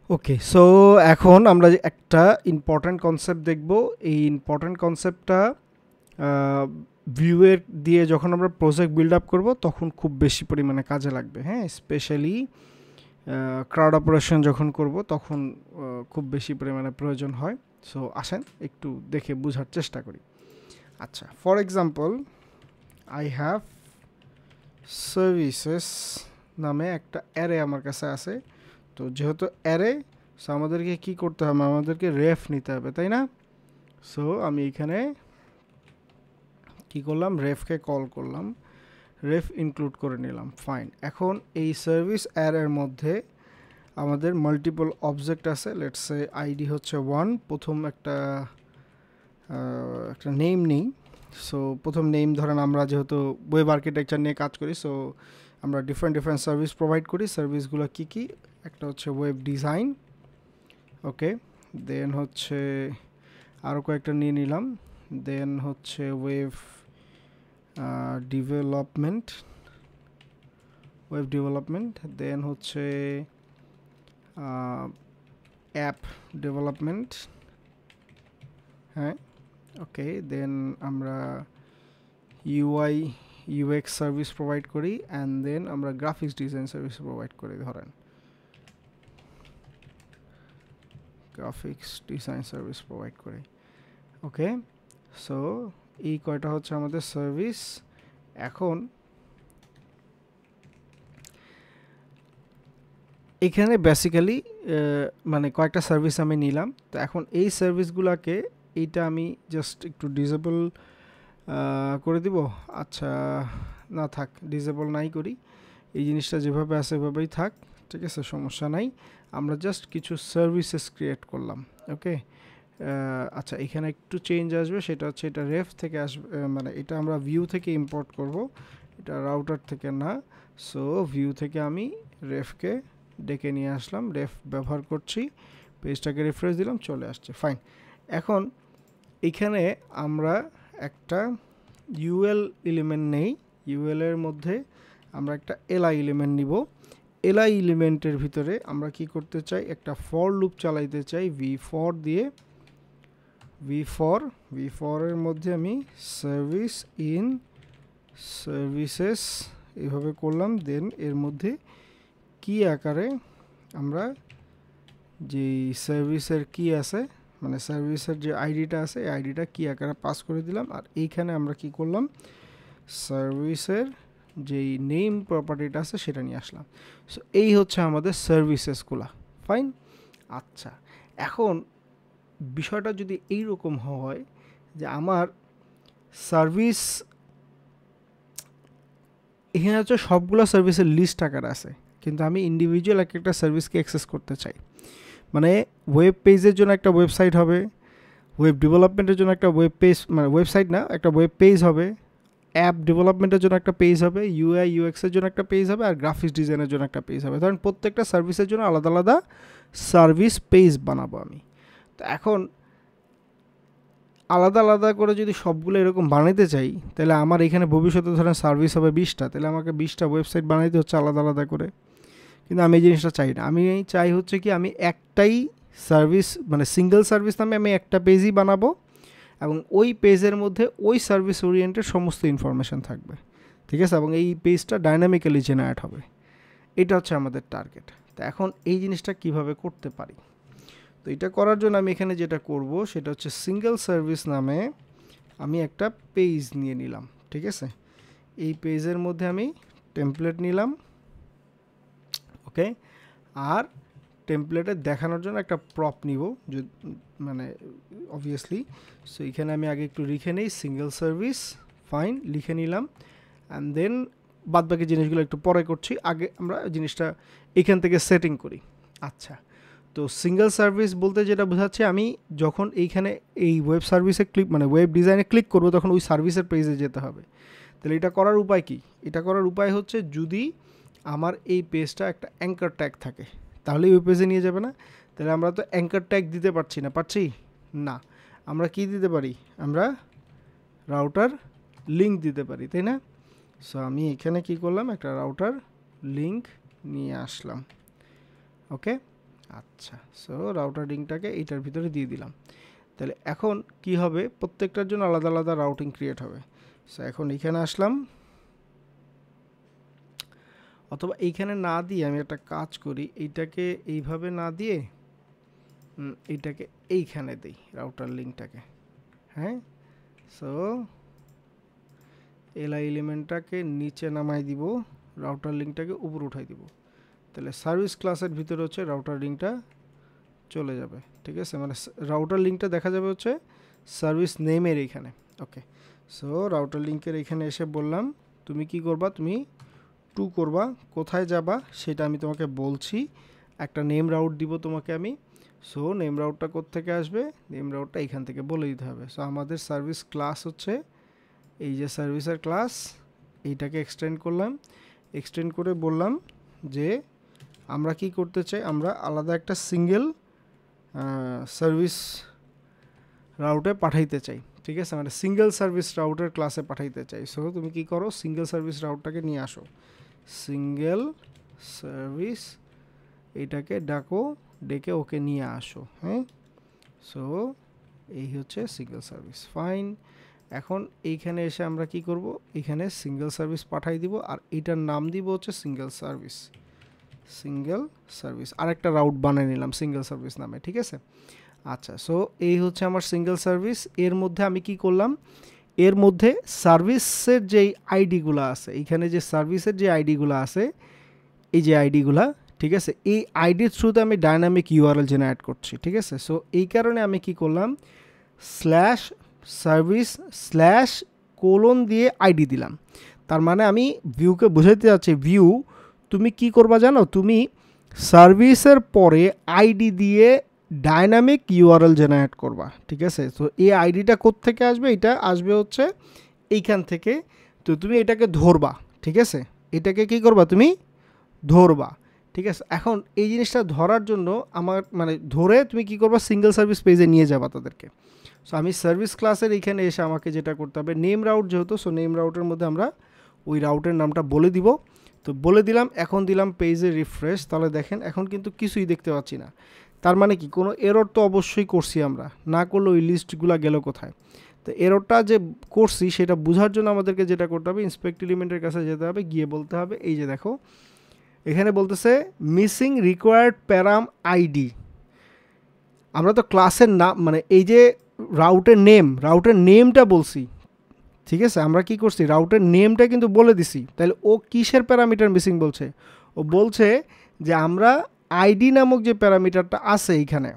ওকে, so এখন আমরা যে একটা ইম্পর্ট্যান্ট কনসেপ্ট দেখব। এই ইম্পর্ট্যান্ট কনসেপ্টটা ভিউয়ের দিয়ে যখন আমরা প্রজেক্ট বিল্ড আপ করবো তখন খুব বেশি পরিমাণে কাজে লাগবে। হ্যাঁ, স্পেশালি ক্রাউড অপারেশন যখন করব তখন খুব বেশি পরিমাণে প্রয়োজন হয়। সো আসেন একটু দেখে বোঝার চেষ্টা করি। আচ্ছা, for example I have services নামে একটা অ্যারে আমার কাছে আছে। তো যেহেতু অ্যারে, সো আমাদেরকে কি করতে হবে, আমাদেরকে রেফ নিতে হবে, তাই না? সো আমি এখানে কি করলাম, রেফকে কল করলাম, রেফ ইনক্লুড করে নিলাম। ফাইন। এখন এই সার্ভিস অ্যারের মধ্যে আমাদের মাল্টিপল অবজেক্ট আছে। লেটস সে আইডি হচ্ছে 1। প্রথম একটা নেম নেই। সো প্রথম নেম ধরেন, আমরা যেহেতু ওয়েব আর্কিটেকচার নিয়ে কাজ করি, সো আমরা ডিফারেন্ট সার্ভিস প্রোভাইড করি। সার্ভিসগুলো কী কী? একটা হচ্ছে ওয়েব ডিজাইন, ওকে, দেন হচ্ছে আরও কয়েকটা নিয়ে নিলাম। দেন হচ্ছে ওয়েব ডেভেলপমেন্ট, দেন হচ্ছে অ্যাপ ডেভেলপমেন্ট। হ্যাঁ, ওকে, দেন আমরা ইউআই ইউএক্স সার্ভিস প্রোভাইড করি, অ্যান্ড দেন আমরা গ্রাফিক্স ডিজাইন সার্ভিস প্রোভাইড করি। ধরেন গ্রাফিক্স ডিজাইন সার্ভিস প্রোভাইড করি। ওকে, সো এই কয়টা হচ্ছে আমাদের সার্ভিস। এখন এখানে বেসিক্যালি মানে কয়েকটা সার্ভিস আমি নিলাম। তো এখন এই সার্ভিসগুলোকে, এইটা আমি জাস্ট একটু ডিসেবল করে দিব। আচ্ছা, না থাক, ডিসেবল নাই করি, এই জিনিসটা যেভাবে আছে সেভাবেই থাক, ঠিক আছে, সমস্যা নাই। আমরা জাস্ট কিছু সার্ভিসেস ক্রিয়েট করলাম। ওকে, আচ্ছা, এখানে একটু চেঞ্জ আসবে, সেটা হচ্ছে এটা রেফ থেকে আসবে, মানে এটা আমরা ভিউ থেকে ইম্পোর্ট করব, এটা রাউটার থেকে না। সো ভিউ থেকে আমি রেফকে ডেকে নিয়ে আসলাম, রেফ ব্যবহার করছি, পেজটাকে রিফ্রেশ দিলাম, চলে আসছে। ফাইন। এখন এখানে আমরা একটা ইউএল এলিমেন্ট নেই। ইউএল এর মধ্যে আমরা একটা এলআই এলিমেন্ট নিব। এলআই এলিমেন্টের ভিতরে আমরা কি করতে চাই, একটা ফর লুপ চালাইতে চাই v4 দিয়ে। v4 এর মধ্যে আমি সার্ভিস ইন সার্ভিসেস এভাবে করলাম। দেন এর মধ্যে কি আকারে আমরা যেই সার্ভিসের কি আছে, মানে সার্ভিসের যে আইডিটা আছে, এই আইডিটা কি আকারে পাস করে দিলাম। আর এইখানে আমরা কি করলাম, সার্ভিসের যেই নেম প্রপার্টিটা আছে সেটা নিয়ে আসলাম। সো এই হচ্ছে আমাদের সার্ভিসেসগুলা। ফাইন। আচ্ছা, এখন বিষয়টা যদি এইরকম হয় যে আমার সার্ভিস, এখানে হচ্ছে সবগুলো সার্ভিসের লিস্ট আকার আছে, কিন্তু আমি ইন্ডিভিজুয়াল একটা সার্ভিসকে অ্যাক্সেস করতে চাই। মানে ওয়েব পেজের জন্য একটা ওয়েবসাইট হবে, ওয়েব ডেভেলপমেন্টের জন্য একটা ওয়েব পেজ, মানে ওয়েবসাইট না, একটা ওয়েব পেজ হবে, অ্যাপ ডেভেলপমেন্টের জন্য একটা পেজ হবে, ইউআই ইউএক্সের জন্য একটা পেজ হবে, আর গ্রাফিক্স ডিজাইনের জন্য একটা পেজ হবে। ধরেন প্রত্যেকটা সার্ভিসের জন্য আলাদা আলাদা সার্ভিস পেজ বানাবো আমি। তো এখন আলাদা আলাদা করে যদি সবগুলো এরকম বানাইতে চাই, তাহলে আমার এখানে ভবিষ্যতে ধরেন সার্ভিস হবে 20টা, তাহলে আমাকে 20টা ওয়েবসাইট বানাইতে হচ্ছে আলাদা আলাদা করে। কিন্তু আমি এই জিনিসটা চাই না। আমি চাই হচ্ছে কি, আমি একটাই সার্ভিস, মানে সিঙ্গেল সার্ভিস নামে আমি একটা পেজই বানাবো, এবং ওই পেজের মধ্যে ওই সার্ভিস ওরিয়েন্টেড সমস্ত ইনফরমেশান থাকবে, ঠিক আছে, এবং এই পেজটা ডাইনামিক্যালি জেনারেট হবে। এটা হচ্ছে আমাদের টার্গেট। তো এখন এই জিনিসটা কিভাবে করতে পারি, তো এটা করার জন্য আমি এখানে যেটা করব সেটা হচ্ছে সিঙ্গেল সার্ভিস নামে আমি একটা পেজ নিয়ে নিলাম, ঠিক আছে। এই পেজের মধ্যে আমি টেমপ্লেট নিলাম, ওকে, আর টেমপ্লেটে দেখানোর জন্য একটা প্রপ নিব, মানে অবভিয়াসলি। সো এখানে আমি আগে একটু লিখে নিই সিঙ্গেল সার্ভিস। ফাইন, লিখে নিলাম, অ্যান্ড দেন বাদবাকি জিনিসগুলো একটু পরে করছি, আগে আমরা জিনিসটা এখান থেকে সেটিং করি। আচ্ছা, তো সিঙ্গেল সার্ভিস বলতে যেটা বোঝাচ্ছে, আমি যখন এইখানে এই ওয়েব সার্ভিসে ক্লিক, মানে ওয়েব ডিজাইনে ক্লিক করব, তখন ওই সার্ভিসের পেজে যেতে হবে। তাহলে এটা করার উপায় কি? এটা করার উপায় হচ্ছে, যদি আমার এই পেজটা একটা অ্যাঙ্কার ট্যাগ থাকে, তাহলে ওই পেজে নিয়ে যাবে না। তাহলে আমরা তো অ্যাঙ্কার ট্যাগ দিতে পারছি না। আমরা কি দিতে পারি, আমরা রাউটার লিঙ্ক দিতে পারি, তাই না? সো আমি এখানে কি করলাম, একটা রাউটার লিঙ্ক নিয়ে আসলাম, ওকে। আচ্ছা, সো রাউটার লিঙ্কটাকে এইটার ভিতরে দিয়ে দিলাম। তাহলে এখন কি হবে, প্রত্যেকটার জন্য আলাদা আলাদা রাউটিং ক্রিয়েট হবে। সো এখন এইখানে আসলাম, অথবা এইখানে না দিয়ে আমি একটা কাজ করি, এইটাকে এইভাবে না দিয়ে এইটাকে এইখানে দিই রাউটার লিঙ্কটাকে। হ্যাঁ, সো এলআই এলিমেন্টটাকে নিচে নামাই দিব, রাউটার লিঙ্কটাকে উপরে উঠাই দিব। তাহলে সার্ভিস ক্লাসের ভিতরে হচ্ছে রাউটার লিঙ্কটা চলে যাবে। ঠিক আছে, মানে রাউটার লিঙ্কটা দেখা যাবে হচ্ছে সার্ভিস নেমের এইখানে। ওকে, সো রাউটার লিঙ্কের এইখানে এসে বললাম তুমি কি করবা, তুমি টু করবা, কোথায় যাবা সেটা আমি তোমাকে বলছি, একটা নেম রাউট দিব তোমাকে আমি। সো নেম রাউটটা কোত্থেকে আসবে, নেম রাউটটা এইখান থেকে বলে দিতে হবে। সো আমাদের সার্ভিস ক্লাস হচ্ছে এই যে সার্ভিসের ক্লাস, এইটাকে এক্সটেন্ড করলাম, এক্সটেন্ড করে বললাম যে আমরা কি করতে চাই, আমরা আলাদা একটা সিঙ্গেল সার্ভিস রাউটে পাঠাইতে চাই। ঠিক আছে, মানে সিঙ্গেল সার্ভিস রাউটের ক্লাসে পাঠাইতে চাই। সো তুমি কি করো, সিঙ্গেল সার্ভিস রাউটটাকে নিয়ে আসো, সিঙ্গেল সার্ভিস এটাকে ডাকো, ডেকে ওকে নিয়ে আসো। হ্যাঁ, সো এই হচ্ছে সিঙ্গেল সার্ভিস, ফাইন। এখন এইখানে এসে আমরা কি করব, এখানে সিঙ্গেল সার্ভিস পাঠাই দিব, আর এইটার নাম দিব হচ্ছে সিঙ্গেল সার্ভিস, সিঙ্গেল সার্ভিস আরেকটা রাউট বানিয়ে নিলাম সিঙ্গেল সার্ভিস নামে। ঠিক আছে, আচ্ছা, সো এই হচ্ছে আমার সিঙ্গেল সার্ভিস। এর মধ্যে আমি কি করলাম, এর মধ্যে সার্ভিসের যেই আইডিগুলো আছে, এইখানে যে সার্ভিসের যে আইডিগুলো আছে, এই যে আইডিগুলা, ঠিক আছে, এই আইডির থ্রুতে আমি ডাইনামিক ইউআরএল জেনারেট করছি। ঠিক আছে, সো এই কারণে আমি কি করলাম, স্ল্যাশ সার্ভিস স্ল্যাশ কোলন দিয়ে আইডি দিলাম। তার মানে আমি ভিউকে বোঝাতে যাচ্ছি, ভিউ তুমি কি করবা জানো, তুমি সার্ভিসের পরে আইডি দিয়ে ডাইনামিক ইউআরএল জেনারেট করবা। ঠিক আছে, তো এই আইডিটা কোত্থেকে আসবে, এটা আসবে হচ্ছে এইখান থেকে। তো তুমি এটাকে ধরবা, ঠিক আছে, এটাকে কি করবা, তুমি ধরবা। ঠিক আছে, এখন এই জিনিসটা ধরার জন্য আমার মানে ধরে তুমি কি করবা, সিঙ্গেল সার্ভিস পেজে নিয়ে যাবা তাদেরকে। সো আমি সার্ভিস ক্লাসের এইখানে এসে আমাকে যেটা করতে হবে, নেম রাউট যেহেতু, সো নেম রাউটের মধ্যে আমরা ওই রাউটের নামটা বলে দিব। তো বলে দিলাম, এখন দিলাম পেজে রিফ্রেশ, তাহলে দেখেন এখন কিন্তু কিছুই দেখতে পাচ্ছি না। তার মানে কি, কোনো এরর তো অবশ্যই করছি আমরা, না করলে ওই লিস্টগুলো গেল কোথায়। তো এররটা যে করছি সেটা বোঝার জন্য আমাদেরকে যেটা করতে হবে, ইন্সপেক্ট এলিমেন্টের কাছে যেতে হবে, গিয়ে বলতে হবে, এই যে দেখো এখানে বলতেছে মিসিং রিকোয়ার্ড প্যারাম আইডি। আমরা তো ক্লাসের নাম মানে এই যে রাউটের নেমটা বলছি। ঠিক আছে, আমরা কি করছি, রাউটের নেমটা কিন্তু বলে দিছি। তাহলে ও কিসের প্যারামিটার মিসিং বলছে, ও বলছে যে আমরা আইডি নামক যে প্যারামিটারটা আছে এইখানে,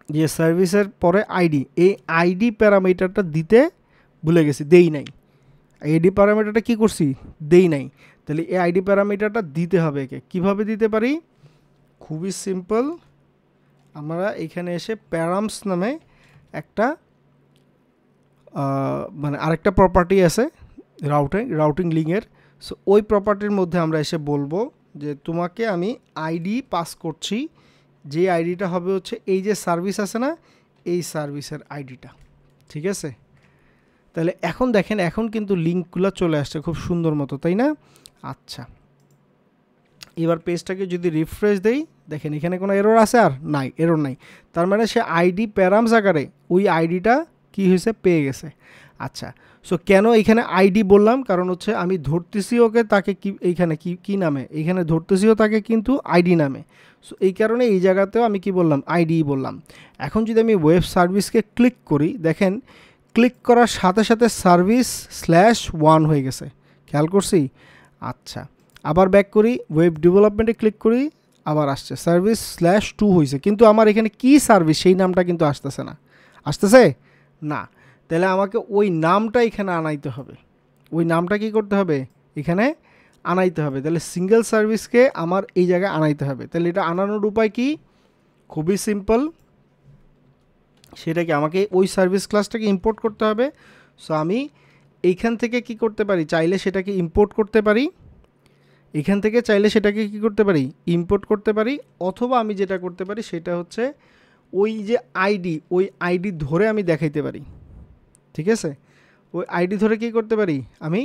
যে সার্ভিসের পরে আইডি, এই আইডি প্যারামিটারটা দিতে ভুলে গেছি, দেই নাই। আইডি প্যারামিটারটা কি করছি, দেই নাই। তাহলে এই আইডি প্যারামিটারটা দিতে হবে। একে কীভাবে দিতে পারি, খুবই সিম্পল, আমরা এখানে এসে প্যারামস নামে একটা মানে আরেকটা প্রপার্টি আছে রাউটিং লিঙ্কের। সো ওই প্রপার্টির মধ্যে আমরা এসে বলবো যে তোমাকে আমি আইডি পাস করছি, যে আইডিটা হবে হচ্ছে এই যে সার্ভিস আছে না, এই সার্ভিসের আইডিটা। ঠিক আছে, তাহলে এখন দেখেন, এখন কিন্তু লিঙ্কগুলো চলে আসছে খুব সুন্দর মতো, তাই না? আচ্ছা, এবার পেজটাকে যদি রিফ্রেশ দেই, দেখেন এখানে কোনো এরর আছে, আর নাই, এরর নাই। তার মানে সে আইডি প্যারামস আকারে ওই আইডিটা কি হয়েছে, পেয়ে গেছে। আচ্ছা, সো কেন এখানে আইডি বললাম, কারণ হচ্ছে আমি ধরতেছি ওকে তাকে কি এইখানে কি নামে, এইখানে ধরতেছিও তাকে কিন্তু আইডি নামে। সো এই কারণে এই জায়গাতেও আমি কি বললাম, আইডি বললাম। এখন যদি আমি ওয়েব সার্ভিসকে ক্লিক করি, দেখেন ক্লিক করার সাথে সাথে সার্ভিস /1 হয়ে গেছে, খেয়াল করছি। আচ্ছা, আবার ব্যাক করি, ওয়েব ডেভেলপমেন্টে ক্লিক করি, আবার আসছে সার্ভিস /2 হয়েছে, কিন্তু আমার এখানে কি সার্ভিস সেই নামটা কিন্তু আসতেছে না, আসতেছে না। তাহলে আমাকে ওই নামটা এখানে আনাইতে হবে, ওই নামটা কি করতে হবে, এখানে আনাইতে হবে। তাহলে সিঙ্গেল সার্ভিসকে আমার এই জায়গায় আনাইতে হবে। তাহলে এটা আনানোর উপায় কি, খুবই সিম্পল, সেটা কি, আমাকে ওই সার্ভিস ক্লাসটাকে ইম্পোর্ট করতে হবে। সো আমি এইখান থেকে কি করতে পারি, চাইলে সেটাকে ইম্পোর্ট করতে পারি, এখান থেকে চাইলে সেটাকে কি করতে পারি, ইম্পোর্ট করতে পারি। অথবা আমি যেটা করতে পারি সেটা হচ্ছে ওই যে আইডি, ওই আইডি ধরে আমি দেখাইতে পারি। ঠিক আছে, ওই আইডি ধরে কি করতে পারি, আমি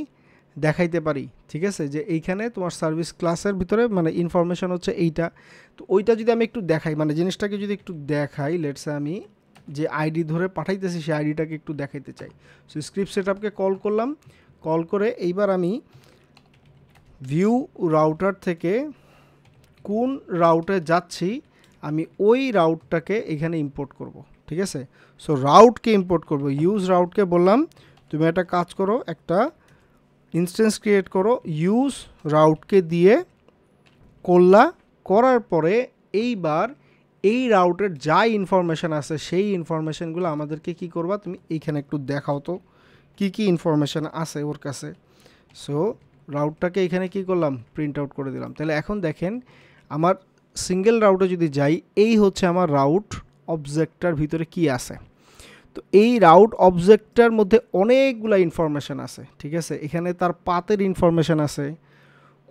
দেখাইতে পারি, ঠিক আছে, যে এইখানে তোমার সার্ভিস ক্লাসের ভিতরে মানে ইনফরমেশন হচ্ছে এইটা। তো ওইটা যদি আমি একটু দেখাই, মানে জিনিসটাকে যদি একটু দেখাই, লেটসে আমি যে আইডি ধরে পাঠাইতেছি সেই আইডিটাকে একটু দেখাইতে চাই। সো স্ক্রিপ্ট সেটআপকে কল করলাম, কল করে এইবার আমি ভিউ রাউটার থেকে কোন রাউটে যাচ্ছি আমি ওই রাউটটাকে এখানে ইম্পোর্ট করব, ঠিক আছে। সো রাউটকে ইম্পোর্ট করব, ইউজ রাউটকে বললাম তুমি একটা কাজ করো, একটা ইনস্ট্যান্স ক্রিয়েট করো, ইউজ রাউটকে দিয়ে করার পরে এইবার এই রাউটের যা ইনফরমেশান আছে সেই ইনফরমেশানগুলো আমাদেরকে কি করবা, তুমি এইখানে একটু দেখাও তো কি কি ইনফরমেশান আছে ওর কাছে। সো রাউটটাকে এখানে কি করলাম, প্রিন্ট আউট করে দিলাম। তাহলে এখন দেখেন আমার সিঙ্গেল রাউটে যদি যাই, এই হচ্ছে আমার রাউট অবজেক্টটার ভিতরে কি আছে। তো এই রাউট অবজেক্টটার মধ্যে অনেকগুলো ইনফরমেশান আছে, ঠিক আছে। এখানে তার পাতের ইনফরমেশান আছে,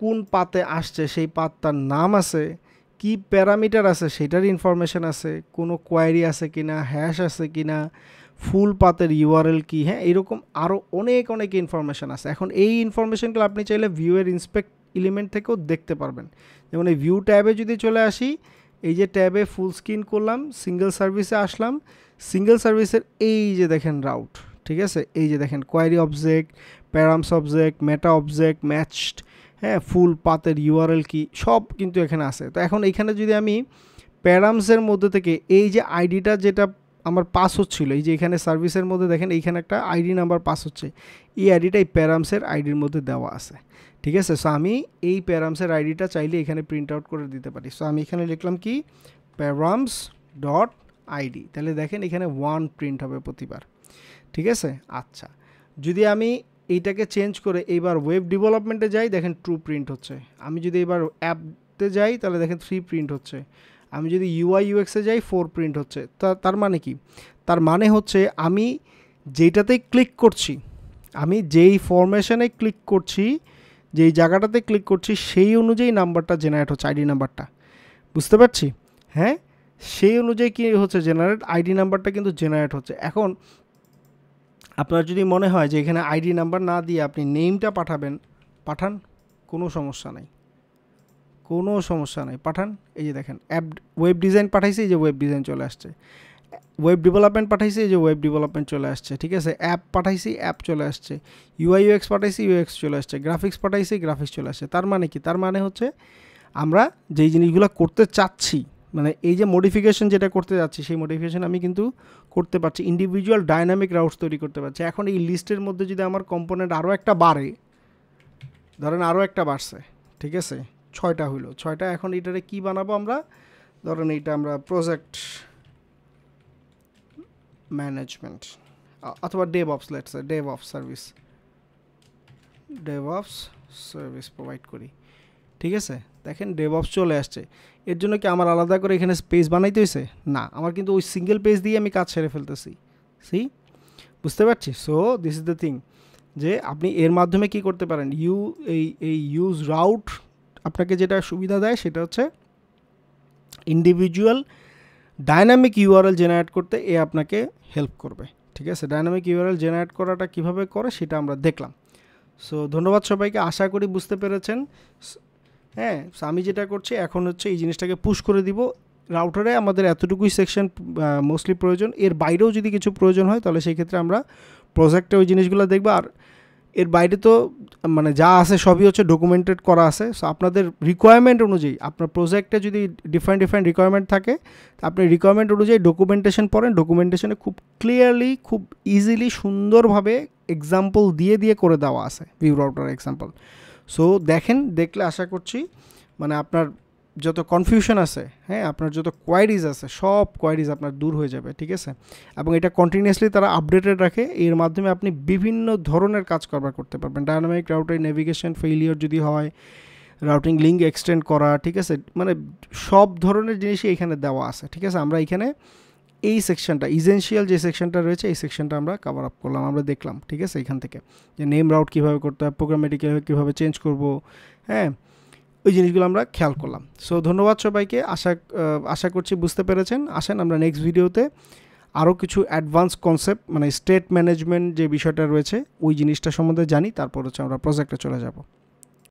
কোন পাতে আসছে সেই পাতটার নাম আছে, কি প্যারামিটার আছে সেটার ইনফরমেশান আছে, কোনো কোয়ারি আছে কিনা, হ্যাশ আছে কিনা, ফুল পাতের ইউআরএল কি, হ্যাঁ, এরকম আরও অনেক অনেক ইনফরমেশান আছে। এখন এই ইনফরমেশানগুলো আপনি চাইলে ভিউয়ের ইন্সপেক্ট এলিমেন্ট থেকেও দেখতে পারবেন। যেমন এই ভিউ ট্যাবে যদি চলে আসি, এই যে ট্যাবে ফুল স্ক্রিন করলাম, সিঙ্গেল সার্ভিসে আসলাম, সিঙ্গেল সার্ভিসের এই যে দেখেন রাউট, ঠিক আছে, এই যে দেখেন কোয়ারি অবজেক্ট, প্যারামস অবজেক্ট, মেটা অবজেক্ট, ম্যাচড, হ্যাঁ, ফুল পাতের ইউআরএল কি সব কিন্তু এখানে আছে। তো এখন এইখানে যদি আমি প্যারামসের মধ্যে থেকে এই যে আইডিটা যেটা আমার পাস হচ্ছিল, এই যে এখানে সার্ভিসের মধ্যে দেখেন এইখানে একটা আইডি নাম্বার পাস হচ্ছে, এই আইডিটা এই প্যারামসের আইডির মধ্যে দেওয়া আছে, ঠিক আছে। সো আমি এই প্যারামসের আইডিটা চাইলে এখানে প্রিন্ট আউট করে দিতে পারি। সো আমি এখানে লিখলাম কি প্যারামস ডট আইডি, তাহলে দেখেন এখানে 1 প্রিন্ট হবে প্রতিবার, ঠিক আছে। আচ্ছা, যদি আমি এইটাকে চেঞ্জ করে এইবার ওয়েব ডেভেলপমেন্টে যাই, দেখেন 2 প্রিন্ট হচ্ছে। আমি যদি এবার অ্যাপতে যাই তাহলে দেখেন 3 প্রিন্ট হচ্ছে। আমি যদি ইউআই ইউএক্সে যাই 4 প্রিন্ট হচ্ছে। তার মানে কি, তার মানে হচ্ছে আমি যেইটাতে ক্লিক করছি, আমি যেই ফরমেশনে ক্লিক করছি, যেই জায়গাটাতে ক্লিক করছি সেই অনুযায়ী নাম্বারটা জেনারেট হচ্ছে, আইডি নাম্বারটা, বুঝতে পারছি, হ্যাঁ, সেই অনুযায়ী কি হচ্ছে জেনারেট, আইডি নাম্বারটা কিন্তু জেনারেট হচ্ছে। এখন আপনার যদি মনে হয় যে এখানে আইডি নাম্বার না দিয়ে আপনি নেমটা পাঠান, কোনো সমস্যা নাই, কোনো সমস্যা নাই, পাঠান। এই যে দেখেন অ্যাপ ওয়েব ডিজাইন পাঠাইছি, এই যে ওয়েব ডিজাইন চলে আসছে, ওয়েব ডেভেলপমেন্ট পাঠাইছি, এই যে ওয়েব ডেভেলপমেন্ট চলে আসছে, ঠিক আছে। অ্যাপ পাঠাইছি, অ্যাপ চলে আসছে, ইউআই ইউএক্স পাঠাইছি, ইউএক্স চলে আসছে, গ্রাফিক্স পাঠাইছি, গ্রাফিক্স চলে আসছে। তার মানে কি, তার মানে হচ্ছে আমরা যেই জিনিসগুলো করতে চাচ্ছি, মানে এই যে মডিফিকেশন যেটা করতে যাচ্ছি সেই মডিফিকেশন আমি কিন্তু করতে পারছি, ইন্ডিভিজুয়াল ডাইনামিক রাউটস তৈরি করতে পারছি। এখন এই লিস্টের মধ্যে যদি আমার কম্পোনেন্ট আরও একটা বাড়ে, ধরেন আরও একটা বাড়ছে, ঠিক আছে, 6টা হইলো, 6টা, এখন এটারে কি বানাবো আমরা, ধরেন এইটা আমরা প্রজেক্ট ম্যানেজমেন্ট অথবা DevOps, let's say DevOps service provide করি, ঠিক আছে। দেখেন ডেভঅপস চলে আসছে। এর জন্য কি আমার আলাদা করে এখানে পেজ বানাইতে হয়েছে? না, আমার কিন্তু ওই সিঙ্গেল পেজ দিয়ে আমি কাজ সেরে ফেলতেছি, বুঝতে পারছি। So this is the thing, যে আপনি এর মাধ্যমে কি করতে পারেন, এই ইউজ রাউট আপনাকে যেটা সুবিধা দেয় সেটা হচ্ছে ইন্ডিভিজুয়াল ডাইনামিক ইউআরএল জেনারেট করতে এ আপনাকে হেল্প করবে, ঠিক আছে। ডাইনামিক ইউআরএল জেনারেট করাটা কিভাবে করে সেটা আমরা দেখলাম। সো ধন্যবাদ সবাইকে, আশা করি বুঝতে পেরেছেন। হ্যাঁ, আমি যেটা করছি এখন হচ্ছে এই জিনিসটাকে পুশ করে দিব রাউটারে। আমাদের এতটুকুই সেকশন মোস্টলি প্রয়োজন, এর বাইরেও যদি কিছু প্রয়োজন হয় তাহলে সেই ক্ষেত্রে আমরা প্রজেক্টে ওই জিনিসগুলো দেখবো। আর এর বাইরে তো মানে যা আছে সবই হচ্ছে ডকুমেন্টেড করা আছে। সো আপনাদের রিকোয়ারমেন্ট অনুযায়ী, আপনার প্রজেক্টে যদি ডিফারেন্ট রিকোয়ারমেন্ট থাকে, আপনি রিকোয়ারমেন্ট অনুযায়ী ডকুমেন্টেশন পড়েন, ডকুমেন্টেশনে খুব ক্লিয়ারলি, খুব ইজিলি, সুন্দরভাবে এক্সাম্পল দিয়ে করে দেওয়া আছে, ভিউ রাউটার এক্সাম্পল। সো দেখলে আশা করছি মানে আপনার যত কনফিউশন আছে, হ্যাঁ, আপনার যত কোয়ারিজ আছে সব কোয়ারিজ আপনার দূর হয়ে যাবে, ঠিক আছে। এবং এটা কন্টিনিউয়াসলি তারা আপডেটেড রাখে, এর মাধ্যমে আপনি বিভিন্ন ধরনের কাজ করতে পারবেন। ডায়নামিক রাউটার নেভিগেশন ফেইলিওর যদি হয়, রাউটিং লিঙ্ক এক্সটেন্ড করা, ঠিক আছে, মানে সব ধরনের জিনিসই এখানে দেওয়া আছে, ঠিক আছে। আমরা এখানে এই সেকশনটা, ইসেনশিয়াল যে সেকশনটা রয়েছে এই সেকশনটা আমরা কভার আপ করলাম, আমরা দেখলাম, ঠিক আছে। এখান থেকে যে নেম রাউট কীভাবে করতে হয়, প্রোগ্রামেটিক কীভাবে চেঞ্জ করব, হ্যাঁ, ওই জিনিসগুলো আমরা খেয়াল করলাম। সো ধন্যবাদ সবাইকে, আশা করছি বুঝতে পেরেছেন। আসেন আমরা নেক্সট ভিডিওতে আরও কিছু অ্যাডভান্স কনসেপ্ট মানে স্টেট ম্যানেজমেন্ট যে বিষয়টা রয়েছে ওই জিনিসটা সম্বন্ধে জানি, তারপর হচ্ছে আমরা প্রজেক্টে চলে যাব।